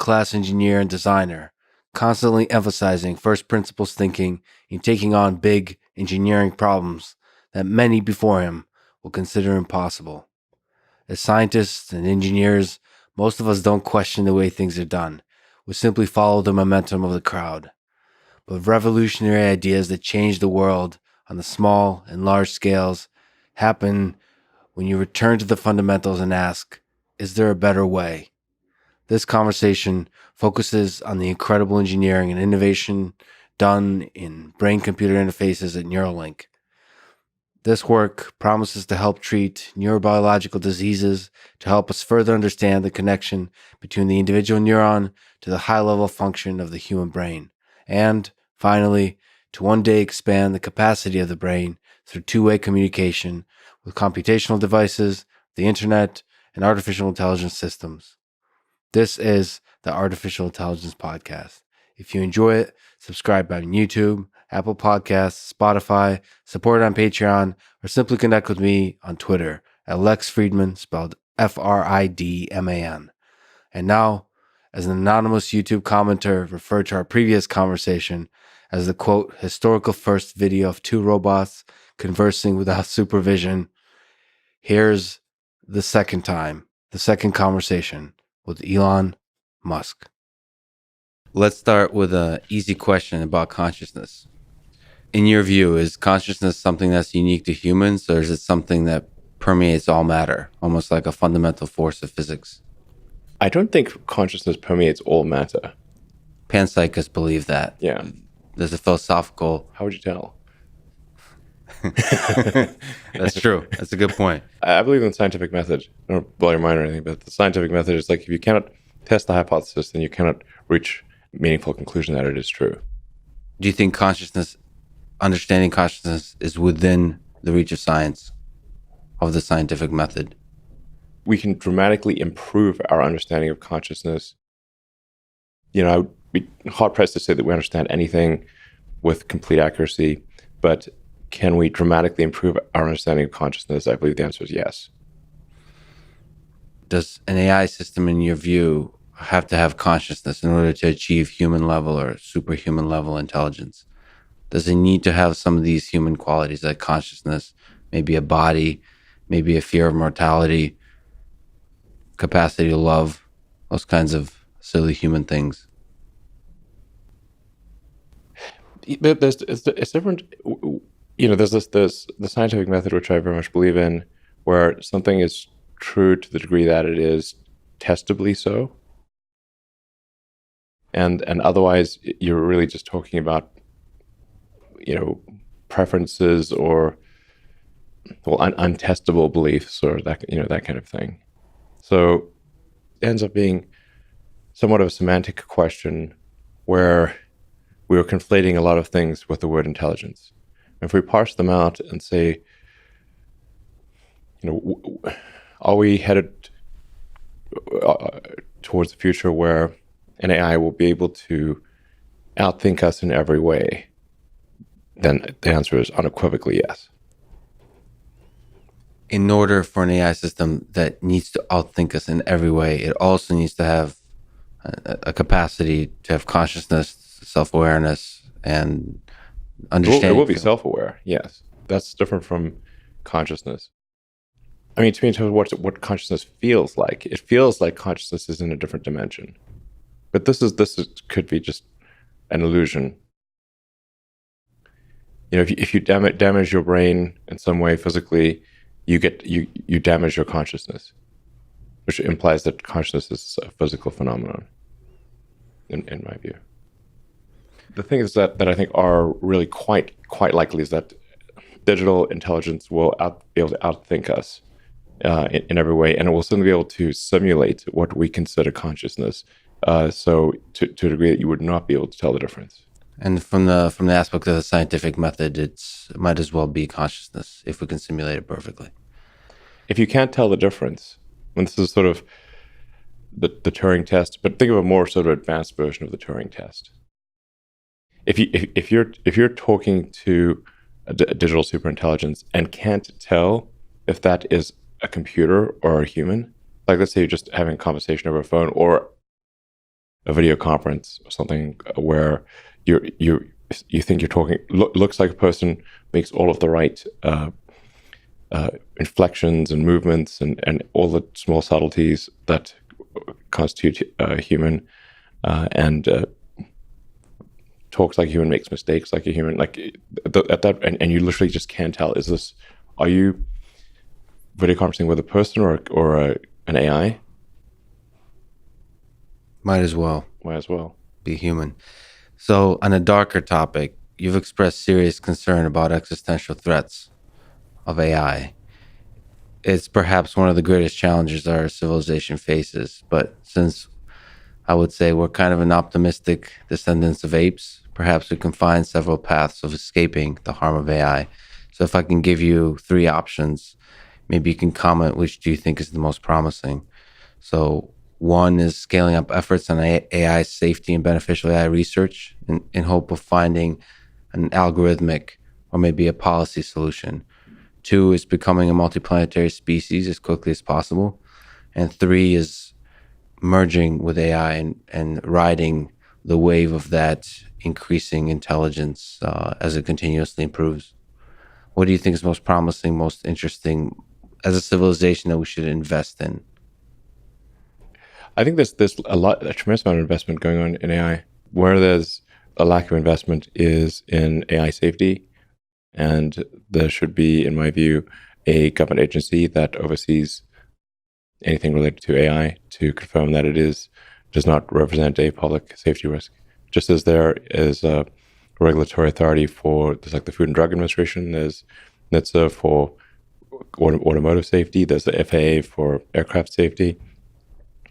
world-class engineer and designer, constantly emphasizing first principles thinking and taking on big engineering problems that many before him will consider impossible. As scientists and engineers, most of us don't question the way things are done. We simply follow the momentum of the crowd. But revolutionary ideas that change the world on the small and large scales happen when you return to the fundamentals and ask, is there a better way? This conversation focuses on the incredible engineering and innovation done in brain-computer interfaces at Neurolink. This work promises to help treat neurobiological diseases, to help us further understand the connection between the individual neuron to the high-level function of the human brain, and, finally, to one day expand the capacity of the brain through two-way communication with computational devices, the internet, and artificial intelligence systems. This is the Artificial Intelligence Podcast. If you enjoy it, subscribe on YouTube, Apple Podcasts, Spotify, support on Patreon, or simply connect with me on Twitter at Lex Friedman, spelled Fridman. And now, as an anonymous YouTube commenter referred to our previous conversation as the, quote, historical first video of two robots conversing without supervision, here's the second conversation with Elon Musk. Let's start with an easy question about consciousness. In your view, is consciousness something that's unique to humans, or is it something that permeates all matter, almost like a fundamental force of physics? I don't think consciousness permeates all matter. Panpsychists believe that. Yeah. There's a philosophical... How would you tell? That's true. That's a good point. I believe in the scientific method. I don't blow your mind or anything, but the scientific method is like, if you cannot test the hypothesis, then you cannot reach a meaningful conclusion that it is true. Do you think understanding consciousness is within the reach of science, of the scientific method? We can dramatically improve our understanding of consciousness. I would be hard-pressed to say that we understand anything with complete accuracy, but can we dramatically improve our understanding of consciousness? I believe the answer is yes. Does an AI system, in your view, have to have consciousness in order to achieve human level or superhuman level intelligence? Does it need to have some of these human qualities like consciousness, maybe a body, maybe a fear of mortality, capacity to love, those kinds of silly human things? But it's different. There's the scientific method, which I very much believe in, where something is true to the degree that it is testably so. And otherwise, you're really just talking about, preferences or, untestable beliefs or that kind of thing. So it ends up being somewhat of a semantic question where we are conflating a lot of things with the word intelligence. If we parse them out and say, are we headed towards the future where an AI will be able to outthink us in every way? Then the answer is unequivocally yes. In order for an AI system that needs to outthink us in every way, it also needs to have a capacity to have consciousness, self-awareness, and understanding. It will be self-aware, yes. That's different from consciousness. I mean, to me, in terms of what consciousness feels like, it feels like consciousness is in a different dimension. But this could be just an illusion. If you damage your brain in some way physically, you damage your consciousness, which implies that consciousness is a physical phenomenon, in my view. The thing is that I think are really quite likely is that digital intelligence will be able to outthink us in every way, and it will certainly be able to simulate what we consider consciousness. So to a degree that you would not be able to tell the difference. And from the aspect of the scientific method, it might as well be consciousness if we can simulate it perfectly. If you can't tell the difference, and this is sort of the Turing test, but think of a more sort of advanced version of the Turing test. If you're talking to a digital superintelligence and can't tell if that is a computer or a human, like let's say you're just having a conversation over a phone, or a video conference or something where you think you're talking, looks like a person, makes all of the right inflections and movements and all the small subtleties that constitute human, and talks like a human, makes mistakes like a human, like at that, and you literally just can't tell, are you video conferencing with a person or an AI? Might as well Might as well be human. So, on a darker topic, you've expressed serious concern about existential threats of AI. It's perhaps one of the greatest challenges our civilization faces. But since I would say we're kind of an optimistic descendants of apes, perhaps we can find several paths of escaping the harm of AI. So, if I can give you three options, maybe you can comment which do you think is the most promising. So, one is scaling up efforts on AI safety and beneficial AI research in hope of finding an algorithmic or maybe a policy solution. Two is becoming a multiplanetary species as quickly as possible. And three is merging with AI and riding the wave of that increasing intelligence as it continuously improves. What do you think is most promising, most interesting as a civilization that we should invest in? I think there's a tremendous amount of investment going on in AI. Where there's a lack of investment is in AI safety, and there should be, in my view, a government agency that oversees anything related to AI to confirm that does not represent a public safety risk. Just as there is a regulatory authority there's like the Food and Drug Administration, there's NHTSA for automotive safety, there's the FAA for aircraft safety.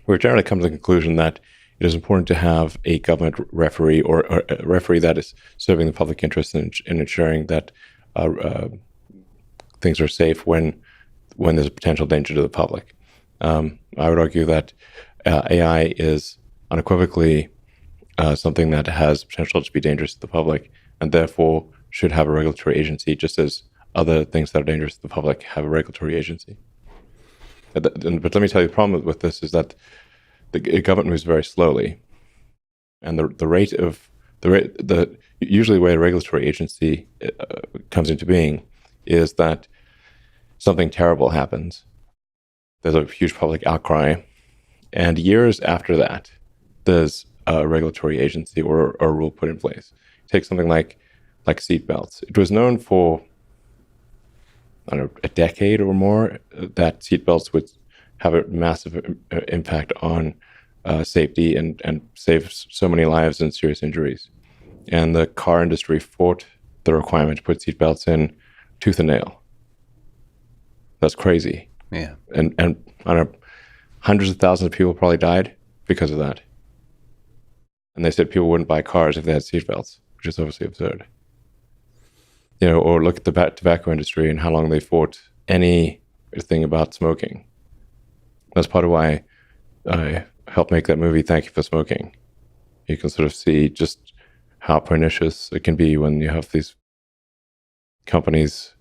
We generally come to the conclusion that it is important to have a government referee or a referee that is serving the public interest in ensuring that things are safe when there's a potential danger to the public. I would argue that AI is unequivocally something that has potential to be dangerous to the public, and therefore should have a regulatory agency, just as other things that are dangerous to the public have a regulatory agency. But let me tell you, the problem with this is that the government moves very slowly, and usually the way a regulatory agency comes into being is that something terrible happens. There's a huge public outcry, and years after that, there's a regulatory agency or a rule put in place. Take something like seatbelts. It was known for, I don't know, a decade or more that seatbelts would have a massive impact on safety and save so many lives and serious injuries. And the car industry fought the requirement to put seatbelts in tooth and nail. That's crazy. Yeah. And I don't know, hundreds of thousands of people probably died because of that. And they said people wouldn't buy cars if they had seatbelts, which is obviously absurd. Or look at the tobacco industry and how long they fought anything about smoking. That's part of why I helped make that movie, Thank You for Smoking. You can sort of see just how pernicious it can be when you have these companies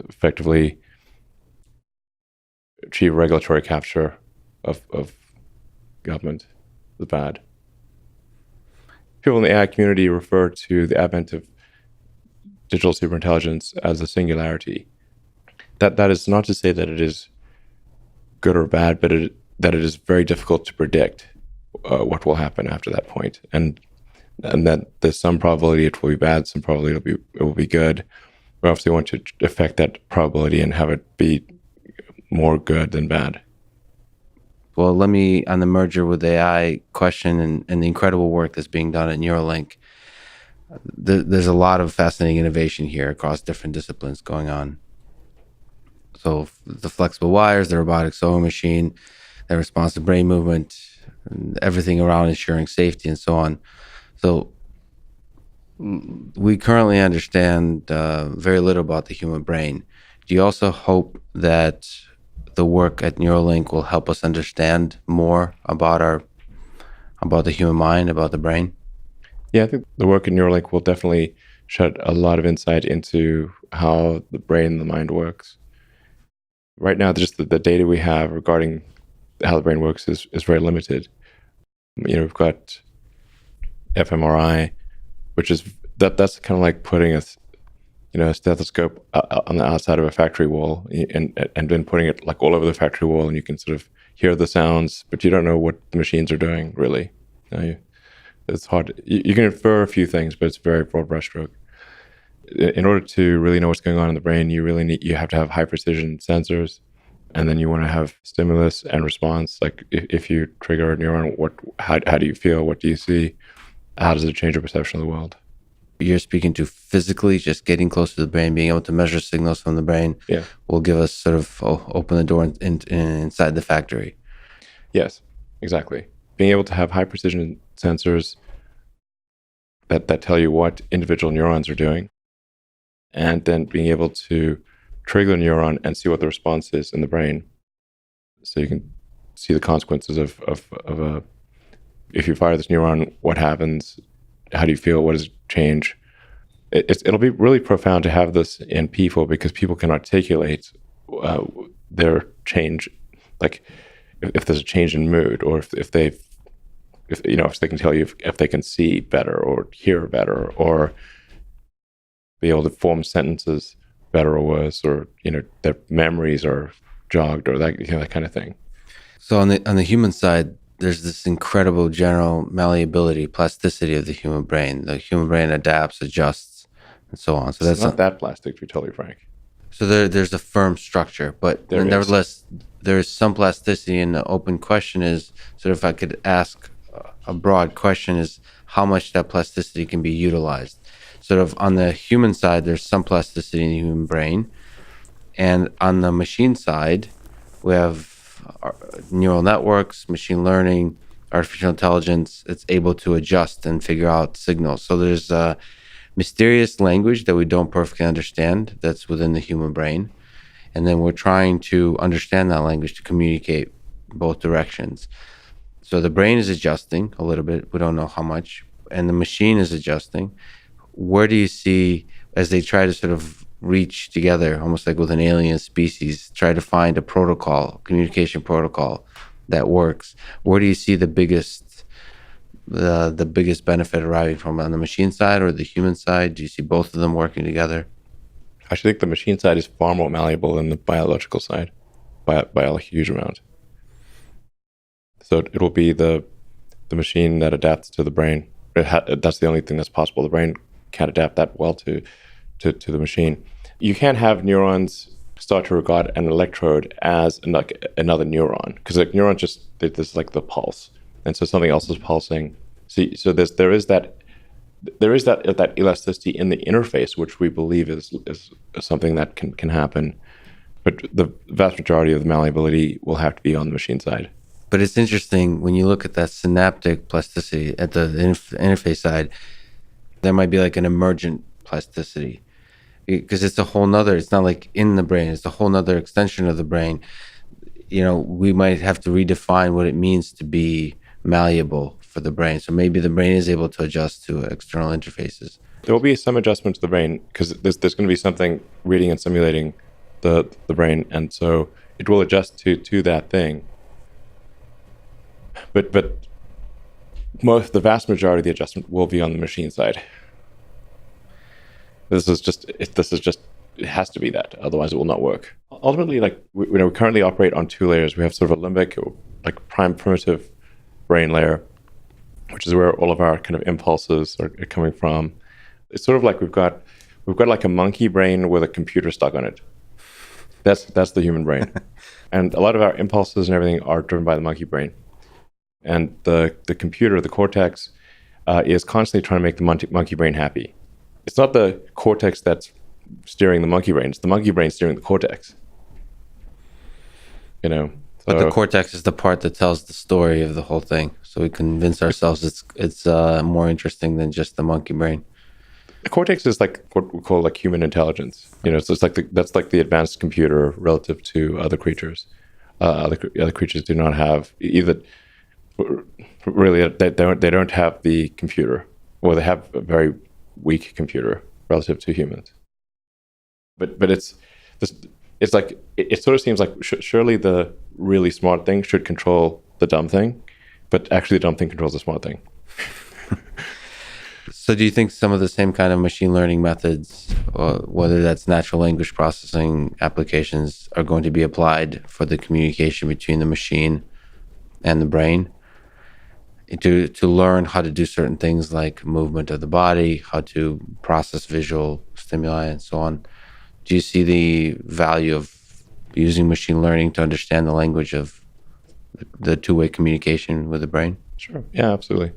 effectively achieve regulatory capture of government. It's bad. People in the AI community refer to the advent of digital superintelligence as a singularity. That is not to say that it is good or bad, but that it is very difficult to predict what will happen after that point, and that there's some probability it will be bad, some probability it will be good. We obviously want to affect that probability and have it be more good than bad. Well, let me, on the merger with AI question and the incredible work that's being done at Neurolink, there's a lot of fascinating innovation here across different disciplines going on. So the flexible wires, the robotic sewing machine, that responds to brain movement, and everything around ensuring safety and so on. So we currently understand very little about the human brain. Do you also hope that the work at Neuralink will help us understand more about the human mind, about the brain? Yeah, I think the work at Neuralink will definitely shed a lot of insight into how the brain and the mind works. Right now, just the data we have regarding how the brain works is very limited. We've got fMRI, which is that's kind of like putting a stethoscope on the outside of a factory wall, and then putting it like all over the factory wall, and you can sort of hear the sounds, but you don't know what the machines are doing really. It's hard. You can infer a few things, but it's a very broad brushstroke. In order to really know what's going on in the brain, you have to have high precision sensors, and then you want to have stimulus and response. Like if you trigger a neuron, how do you feel? What do you see? How does it change your perception of the world? You're speaking to physically, just getting close to the brain, being able to measure signals from the brain, Yeah. will give us sort of open the door inside the factory. Yes, exactly. Being able to have high precision sensors that tell you what individual neurons are doing, and then being able to trigger a neuron and see what the response is in the brain, so you can see the consequences of a. If you fire this neuron, what happens? How do you feel? What does it change? It'll be really profound to have this in people, because people can articulate their change, like if there's a change in mood, or if they can tell you if they can see better or hear better, or be able to form sentences better or worse, or their memories are jogged, or that kind of thing. So on the human side, there's this incredible general malleability, plasticity of the human brain. The human brain adapts, adjusts, and so on. So It's not that plastic, to be totally frank. So there's a firm structure, but nevertheless, there's some plasticity. And the open question is, sort of, if I could ask a broad question, is how much that plasticity can be utilized. Sort of on the human side, there's some plasticity in the human brain, and on the machine side, we have neural networks, machine learning, artificial intelligence. It's able to adjust and figure out signals. So there's a mysterious language that we don't perfectly understand that's within the human brain, and then we're trying to understand that language to communicate both directions. So the brain is adjusting a little bit, we don't know how much, and the machine is adjusting. Where do you see, as they try to sort of reach together, almost like with an alien species, try to find a protocol, communication protocol that works, where do you see the biggest benefit arriving from, on the machine side or the human side? Do you see both of them working together? I actually think the machine side is far more malleable than the biological side by a huge amount. So it will be the machine that adapts to the brain. That's the only thing that's possible. The brain can't adapt that well to the machine. You can't have neurons start to regard an electrode as another neuron, because like neurons just, there's like the pulse, and so something else is pulsing. So there is that elasticity in the interface, which we believe is something that can happen, but the vast majority of the malleability will have to be on the machine side. But it's interesting when you look at that synaptic plasticity at the interface side, there might be like an emergent plasticity, because it's a whole nother, it's not like in the brain, it's a whole nother extension of the brain. We might have to redefine what it means to be malleable for the brain. So maybe the brain is able to adjust to external interfaces. There will be some adjustment to the brain, because there's going to be something reading and simulating the brain, and so it will adjust to that thing. But the vast majority of the adjustment will be on the machine side. It has to be that, otherwise it will not work. Ultimately, like we currently operate on two layers. We have sort of a limbic, like prime primitive brain layer, which is where all of our kind of impulses are coming from. It's sort of like we've got like a monkey brain with a computer stuck on it. That's the human brain, and a lot of our impulses and everything are driven by the monkey brain. And the computer, the cortex, is constantly trying to make the monkey brain happy. It's not the cortex that's steering the monkey brain. It's the monkey brain steering the cortex. But the cortex is the part that tells the story of the whole thing. So we convince ourselves it's more interesting than just the monkey brain. The cortex is like what we call like human intelligence. So it's like that's like the advanced computer relative to other creatures. Other creatures do not have either. Really, they don't have the computer, or they have a very weak computer relative to humans. But it's like it sort of seems like surely the really smart thing should control the dumb thing, but actually the dumb thing controls the smart thing. So do you think some of the same kind of machine learning methods, whether that's natural language processing applications, are going to be applied for the communication between the machine and the brain to learn how to do certain things like movement of the body, how to process visual stimuli, and so on? Do you see the value of using machine learning to understand the language of the two-way communication with the brain? Sure. Yeah, absolutely.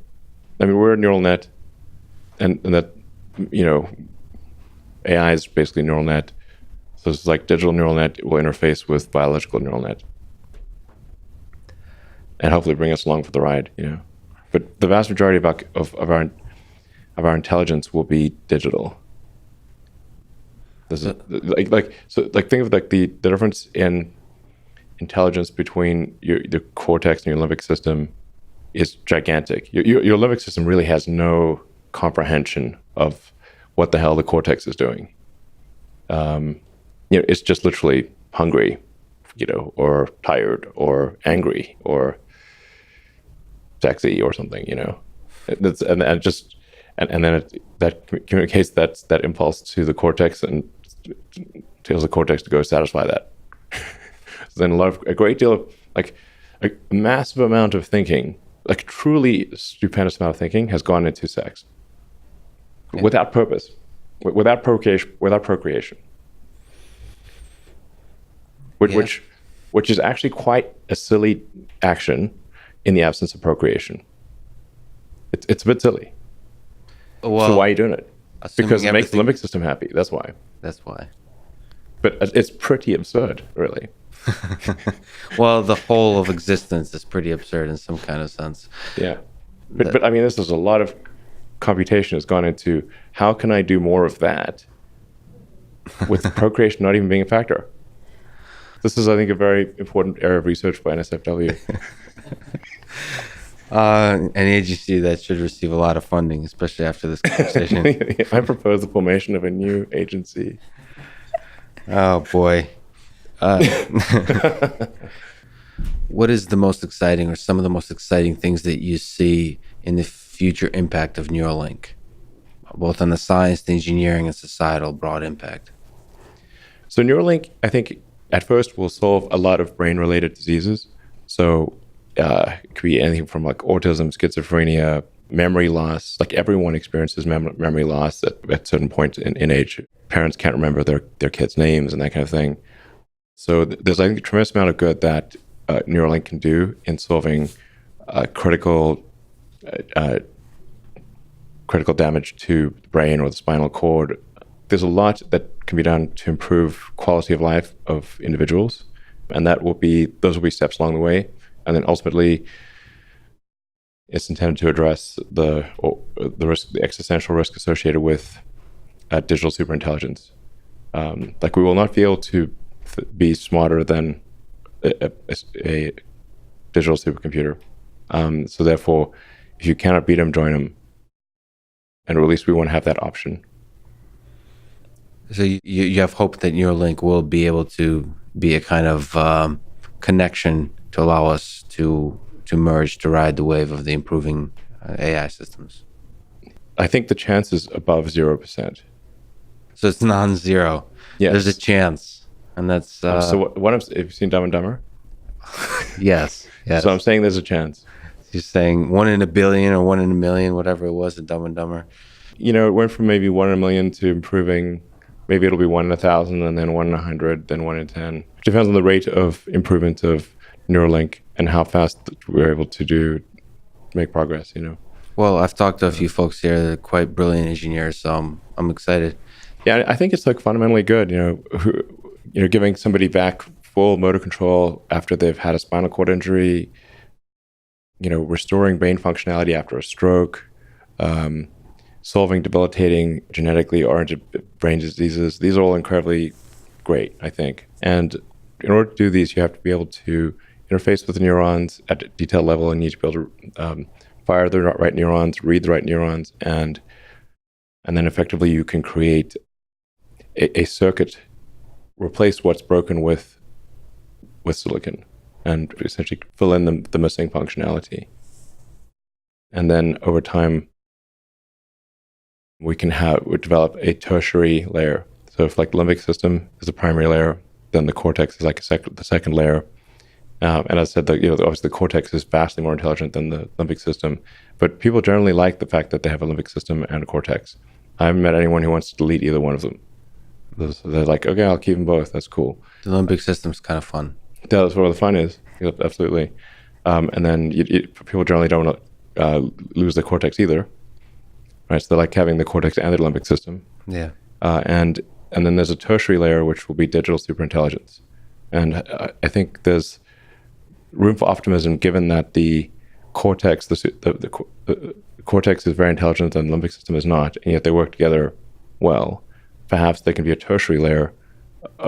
I mean, we're a neural net, and that, AI is basically neural net. So it's like digital neural net will interface with biological neural net, and hopefully bring us along for the ride. But the vast majority of our intelligence will be digital. This is think of like the difference in intelligence between the cortex and your limbic system is gigantic. Your limbic system really has no comprehension of what the hell the cortex is doing. It's just literally hungry, or tired, or angry, or sexy, or something. And then that communicates that impulse to the cortex and tells the cortex to go satisfy that. So then a great deal of like a massive amount of thinking, like truly stupendous amount of thinking, has gone into sex without purpose, without procreation, which is actually quite a silly action in the absence of procreation. It's a bit silly. Well, so why are you doing it? Because it makes the limbic system happy. That's why. But it's pretty absurd, really. Well, the whole of existence is pretty absurd in some kind of sense. Yeah. But I mean, this is a lot of computation has gone into how can I do more of that with procreation not even being a factor. This is, I think, a very important area of research by NSFW. An agency that should receive a lot of funding, especially after this conversation. I propose the formation of a new agency. Oh, boy. What is the most exciting, or some of the most exciting things that you see in the future impact of Neuralink, both on the science, the engineering, and societal broad impact? So Neuralink, I think, at first will solve a lot of brain-related diseases. So it could be anything from like autism, schizophrenia, memory loss. Like everyone experiences memory loss at a certain point in age. Parents can't remember their kids' names and that kind of thing. So there's, I think, a tremendous amount of good that Neuralink can do in solving critical damage to the brain or the spinal cord. There's a lot that can be done to improve quality of life of individuals, and those will be steps along the way. And then ultimately, it's intended to address the existential risk associated with digital superintelligence. Like we will not be able to be smarter than a digital supercomputer. So therefore, if you cannot beat them, join them. And at least we want to have that option. So you have hope that Neuralink will be able to be a kind of connection to allow us to merge, to ride the wave of the improving AI systems. I think the chance is above 0%. So it's non-zero. Yes. There's a chance, and that's. So have you seen Dumb and Dumber? Yes. So I'm saying there's a chance. You're saying 1 in a billion or 1 in a million, whatever it was, in Dumb and Dumber. It went from maybe 1 in a million to improving. Maybe it'll be 1 in 1,000, and then 1 in 100, then 1 in 10. It depends on the rate of improvement of Neuralink and how fast we're able to make progress. Well, I've talked to a few folks here that are quite brilliant engineers, so I'm excited. Yeah, I think it's like fundamentally good. Giving somebody back full motor control after they've had a spinal cord injury. Restoring brain functionality after a stroke. Solving debilitating genetically oriented brain diseases. These are all incredibly great, I think. And in order to do these, you have to be able to interface with the neurons at a detailed level, and you need to be able to fire the right neurons, read the right neurons, and then effectively you can create a circuit, replace what's broken with silicon, and essentially fill in the missing functionality. And then over time, we develop a tertiary layer. So if like limbic system is the primary layer, then the cortex is like the second layer. And as I said, obviously the cortex is vastly more intelligent than the limbic system, but people generally like the fact that they have a limbic system and a cortex. I haven't met anyone who wants to delete either one of them. So they're like, okay, I'll keep them both. That's cool. The limbic system's kind of fun. Yeah, that's where the fun is. Yep, absolutely. And then people generally don't lose the cortex either, right? So they like having the cortex and the limbic system. Yeah. And then there's a tertiary layer, which will be digital superintelligence. And I think there's room for optimism, given that the cortex, the cortex is very intelligent and the limbic system is not, and yet they work together well. Perhaps there can be a tertiary layer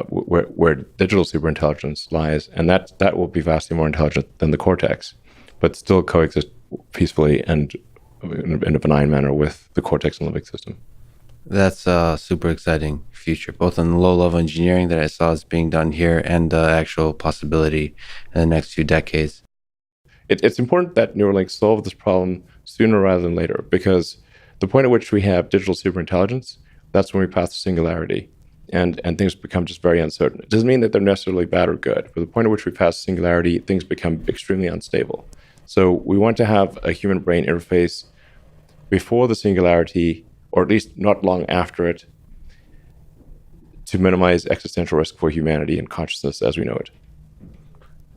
where digital superintelligence lies, and that will be vastly more intelligent than the cortex, but still coexist peacefully and in a benign manner with the cortex and limbic system. That's a super exciting future, both in the low-level engineering that I saw is being done here and the actual possibility in the next few decades. It's important that Neuralink solve this problem sooner rather than later, because the point at which we have digital superintelligence, that's when we pass the singularity, and things become just very uncertain. It doesn't mean that they're necessarily bad or good, but the point at which we pass singularity, things become extremely unstable. So we want to have a human brain interface before the singularity, or at least not long after it, to minimize existential risk for humanity and consciousness as we know it.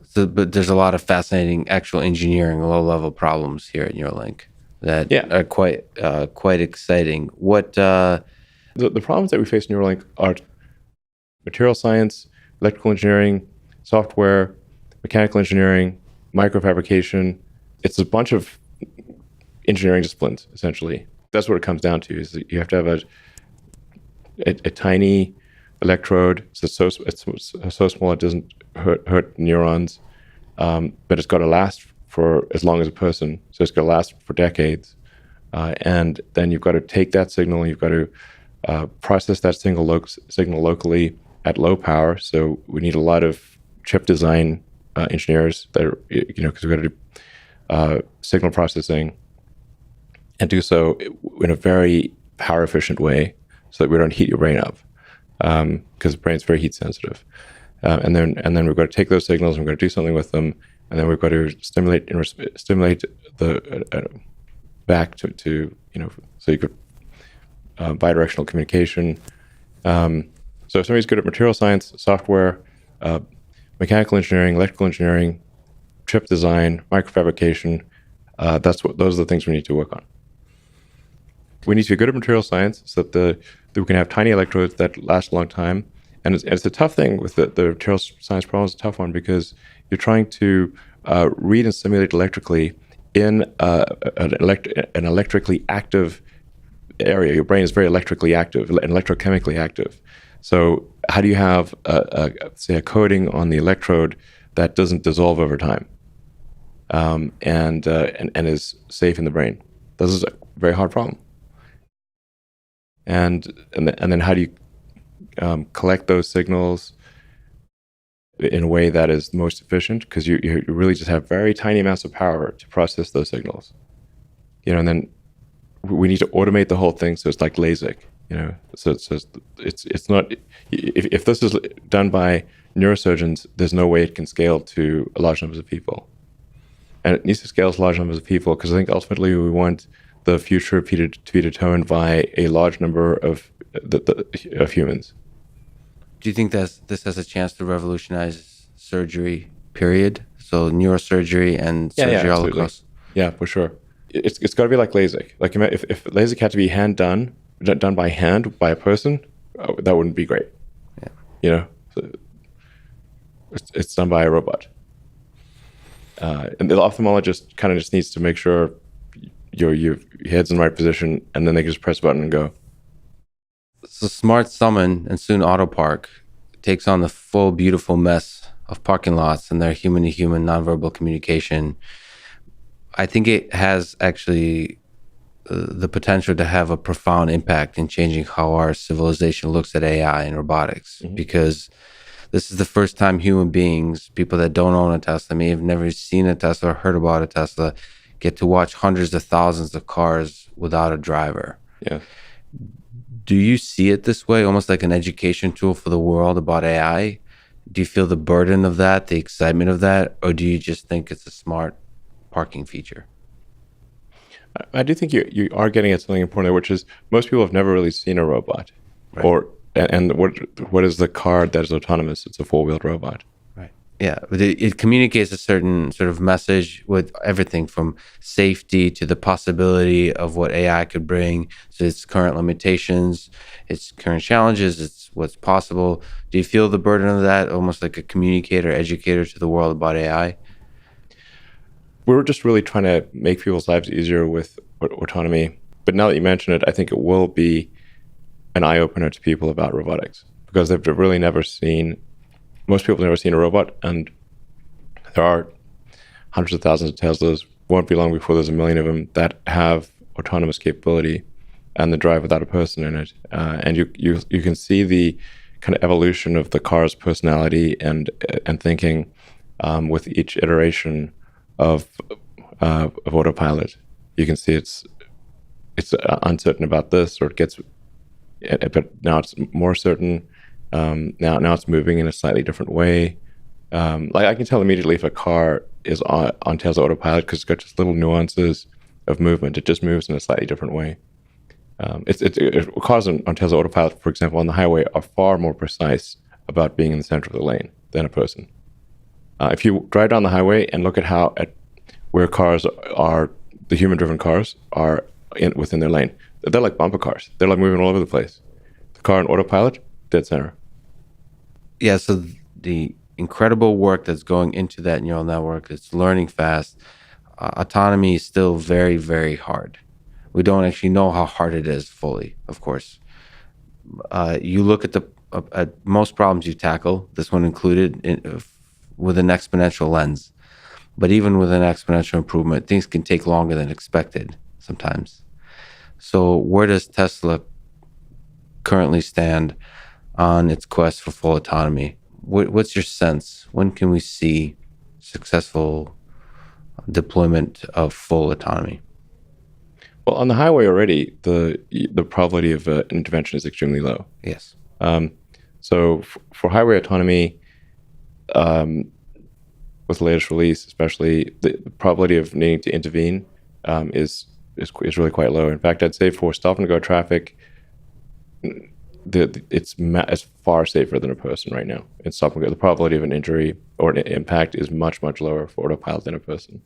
So, but there's a lot of fascinating actual engineering, low-level problems here at Neuralink that are quite exciting. What the problems that we face in Neuralink are material science, electrical engineering, software, mechanical engineering, microfabrication. It's a bunch of engineering disciplines, essentially. That's what it comes down to, is that you have to have a tiny electrode. It's so small it doesn't hurt neurons, but it's got to last for as long as a person. So it's got to last for decades. And then you've got to take that signal, you've got to process that signal locally at low power. So we need a lot of chip design engineers that are, because we've got to do signal processing and do so in a very power efficient way so that we don't heat your brain up, because the brain's very heat sensitive. And then we've got to take those signals and we've got to do something with them, and then we've got to stimulate the back to so you could bidirectional communication. So if somebody's good at material science, software, mechanical engineering, electrical engineering, chip design, microfabrication, those are the things we need to work on. We need to be good at material science so that we can have tiny electrodes that last a long time. And it's a tough thing with the material science problem. It's a tough one because you're trying to read and simulate electrically in an electrically active area. Your brain is very electrically active and electrochemically active. So how do you have, say, a coating on the electrode that doesn't dissolve over time and is safe in the brain? This is a very hard problem. And then how do you collect those signals in a way that is most efficient? Because you really just have very tiny amounts of power to process those signals. And then we need to automate the whole thing so it's like LASIK. So it's not. If this is done by neurosurgeons, there's no way it can scale to a large numbers of people, and it needs to scale to large numbers of people because I think ultimately we want the future to be determined by a large number of humans. Do you think that this has a chance to revolutionize surgery, period? So neurosurgery and surgery all across? Yeah, for sure. It's got to be like LASIK. Like if LASIK had to be done by hand by a person, that wouldn't be great. Yeah. So it's done by a robot. And the ophthalmologist kind of just needs to make sure your head's in the right position, and then they can just press a button and go. So Smart Summon and soon Autopark takes on the full beautiful mess of parking lots and their human-to-human nonverbal communication. I think it has actually the potential to have a profound impact in changing how our civilization looks at AI and robotics, because this is the first time human beings, people that don't own a Tesla, may have never seen a Tesla or heard about a Tesla, get to watch hundreds of thousands of cars without a driver. Yeah. Do you see it this way, almost like an education tool for the world about AI? Do you feel the burden of that, the excitement of that, or do you just think it's a smart parking feature? I do think you are getting at something important there, which is most people have never really seen a robot, Right. or and what is the car that is autonomous? It's a four-wheeled robot. Right. Yeah, but it communicates a certain sort of message with everything from safety to the possibility of what AI could bring, so its current limitations, its current challenges, it's what's possible. Do you feel the burden of that, almost like a communicator, educator to the world about AI? We're just really trying to make people's lives easier with autonomy. But now that you mention it, I think it will be an eye opener to people about robotics, because they've really never seen. Most people have never seen a robot, and there are hundreds of thousands of Teslas. Won't be long before there's a million of them that have autonomous capability and the drive without a person in it. And you can see the kind of evolution of the car's personality and thinking with each iteration of autopilot. You can see it's uncertain about this, or it gets, but now it's more certain. Now it's moving in a slightly different way. Like I can tell immediately if a car is on Tesla autopilot, because it's got just little nuances of movement. It just moves in a slightly different way. Cars on Tesla autopilot, for example, on the highway are far more precise about being in the center of the lane than a person. If you drive down the highway and look at where cars are, the human-driven cars are within their lane, they're like bumper cars. They're like moving all over the place. The car on autopilot, dead center. Yeah, so the incredible work that's going into that neural network, it's learning fast. Autonomy is still very, very hard. We don't actually know how hard it is fully, of course. You look at at most problems you tackle, this one included, with an exponential lens. But even with an exponential improvement, things can take longer than expected sometimes. So where does Tesla currently stand on its quest for full autonomy? What's your sense? When can we see successful deployment of full autonomy? Well, on the highway already, the probability of an intervention is extremely low. Yes. So for highway autonomy, with the latest release, especially the probability of needing to intervene is really quite low. In fact, I'd say for stop and go traffic, it's far safer than a person right now. In stop and go, the probability of an injury or an impact is much, much lower for autopilot than a person.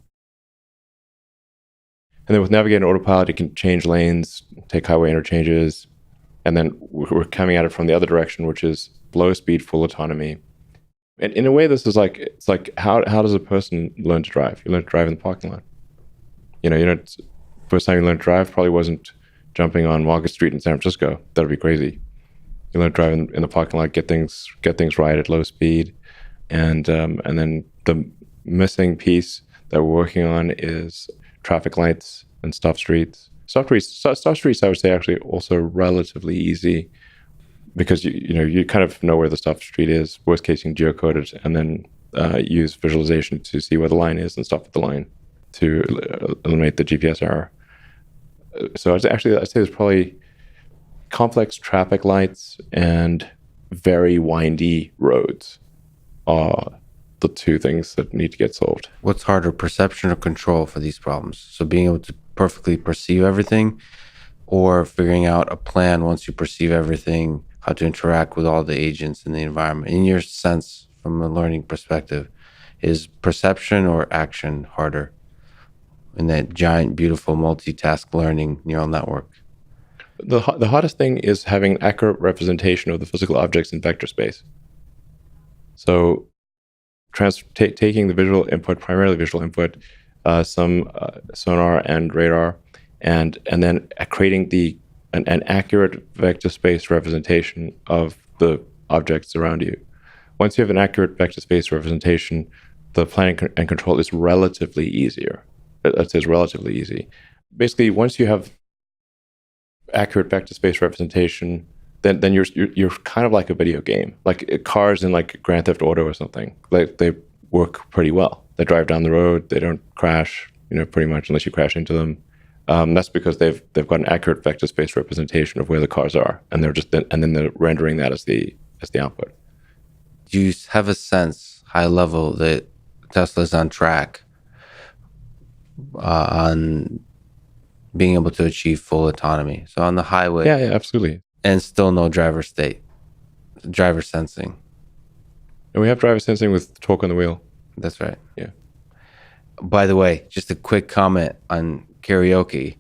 And then with navigating autopilot, it can change lanes, take highway interchanges, and then we're coming at it from the other direction, which is low speed, full autonomy. And in a way, this is like, it's like, how does a person learn to drive? You learn to drive in the parking lot. First time you learned to drive probably wasn't jumping on Market Street in San Francisco. That'd be crazy. You learn to drive in the parking lot, get things right at low speed, and then the missing piece that we're working on is traffic lights and stop streets. Stop streets, I would say, actually also relatively easy, because you kind of know where the stop street is. Worst case, you can geocode it and then use visualization to see where the line is and stop at the line to eliminate the GPS error. So I'd say there's probably complex traffic lights and very windy roads are the two things that need to get solved. What's harder, perception or control for these problems? So being able to perfectly perceive everything, or figuring out a plan once you perceive everything, how to interact with all the agents in the environment. In your sense, from a learning perspective, is perception or action harder in that giant, beautiful, multitask learning neural network? The hardest thing is having accurate representation of the physical objects in vector space. So taking the visual input, primarily visual input, some sonar and radar, and then creating an accurate vector space representation of the objects around you. Once you have an accurate vector space representation, the planning and control is relatively easier. That says relatively easy. Basically, once you have accurate vector space representation, then you're kind of like a video game, like cars in like Grand Theft Auto or something. Like they work pretty well. They drive down the road. They don't crash, pretty much, unless you crash into them. That's because they've got an accurate vector space representation of where the cars are, and then they're rendering that as the output. Do you have a sense, high level, that Tesla's on track on being able to achieve full autonomy? So on the highway, Yeah, absolutely. and still no driver sensing. And we have driver sensing with torque on the wheel. That's right. Yeah. By the way, just a quick comment on karaoke.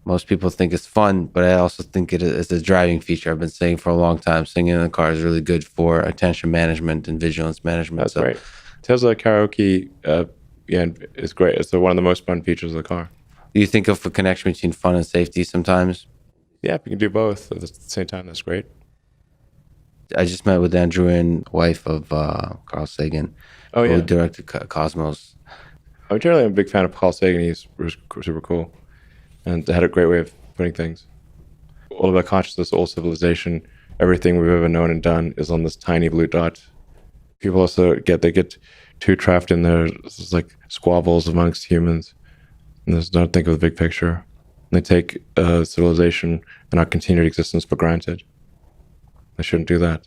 Most people think it's fun, but I also think it is a driving feature. I've been saying for a long time, singing in the car is really good for attention management and vigilance management. That's right. Tesla karaoke, is great. It's one of the most fun features of the car. Do you think of a connection between fun and safety sometimes? Yeah, if you can do both at the same time, that's great. I just met with Andrew and wife of Carl Sagan, who directed Cosmos. I'm generally a big fan of Carl Sagan. He's super cool and had a great way of putting things. All of our consciousness, all civilization, everything we've ever known and done is on this tiny blue dot. People also get too trapped in their like squabbles amongst humans, and there's not think of the big picture. And they take civilization and our continued existence for granted. They shouldn't do that.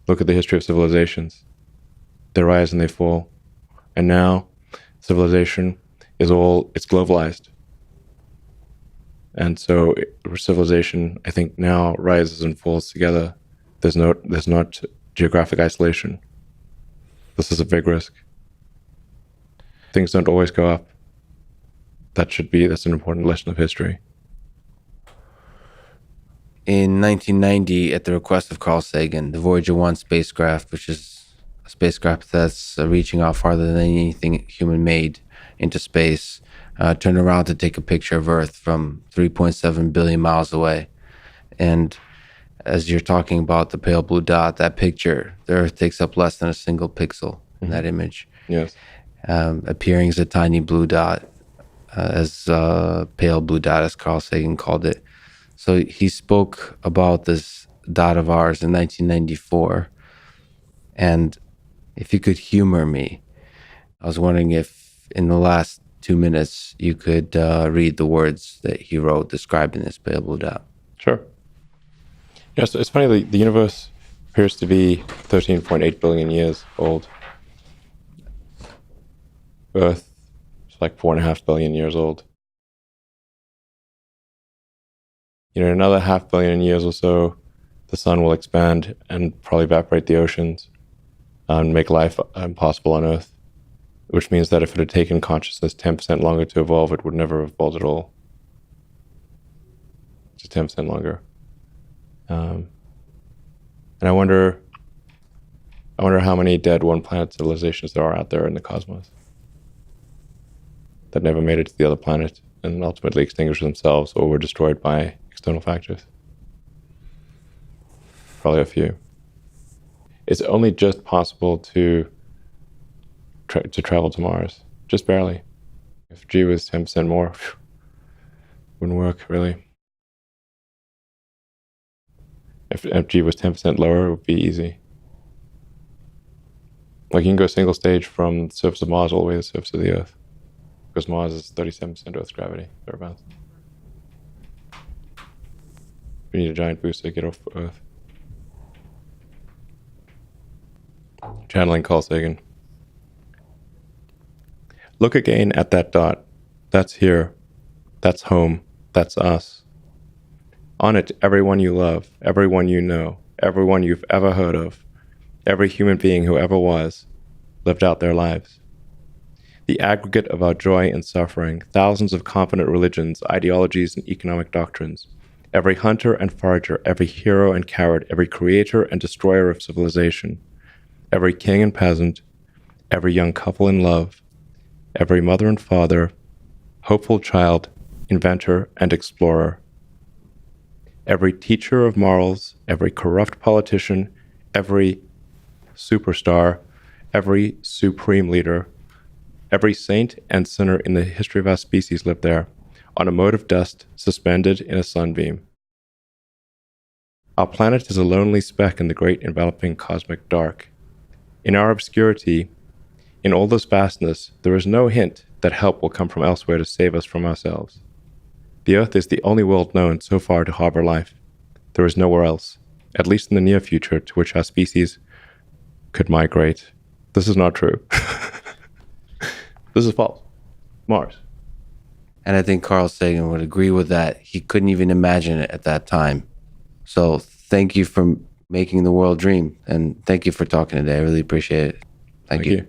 Look at the history of civilizations. They rise and they fall. And now civilization it's globalized. And so civilization, I think, now rises and falls together. There's not geographic isolation. This is a big risk. Things don't always go up. That's an important lesson of history. In 1990, at the request of Carl Sagan, the Voyager 1 spacecraft, which is a spacecraft that's reaching out farther than anything human made into space, turned around to take a picture of Earth from 3.7 billion miles away. And as you're talking about the pale blue dot, that picture, the Earth takes up less than a single pixel in that image. Yes. Appearing as a tiny blue dot, as pale blue dot, as Carl Sagan called it. So he spoke about this dot of ours in 1994. And if you could humor me, I was wondering if in the last 2 minutes you could read the words that he wrote describing this pale blue dot. Sure. Yes, it's funny, the universe appears to be 13.8 billion years old. Earth is like 4.5 billion years old. In another 500 million years or so, the sun will expand and probably evaporate the oceans and make life impossible on Earth, which means that if it had taken consciousness 10% longer to evolve, it would never have evolved at all. Just 10% longer. And I wonder how many dead one-planet civilizations there are out there in the cosmos that never made it to the other planet and ultimately extinguished themselves or were destroyed by external factors. Probably a few. It's only just possible to travel to Mars, just barely. If G was 10% more, wouldn't work really. If G was 10% lower, it would be easy. Like you can go single stage from the surface of Mars all the way to the surface of the Earth, because Mars is 37% Earth's gravity, thereabouts. We need a giant booster to get off Earth. Channeling Carl Sagan. Look again at that dot. That's here. That's home. That's us. On it, everyone you love, everyone you know, everyone you've ever heard of, every human being who ever was, lived out their lives. The aggregate of our joy and suffering, thousands of competent religions, ideologies, and economic doctrines, every hunter and forager, every hero and coward, every creator and destroyer of civilization, every king and peasant, every young couple in love, every mother and father, hopeful child, inventor, and explorer, every teacher of morals, every corrupt politician, every superstar, every supreme leader, every saint and sinner in the history of our species lived there, on a mote of dust suspended in a sunbeam. Our planet is a lonely speck in the great enveloping cosmic dark. In our obscurity, in all this vastness, there is no hint that help will come from elsewhere to save us from ourselves. The Earth is the only world known so far to harbor life. There is nowhere else, at least in the near future, to which our species could migrate. This is not true. This is false. Mars. And I think Carl Sagan would agree with that. He couldn't even imagine it at that time. So thank you for making the world dream. And thank you for talking today. I really appreciate it. Thank you.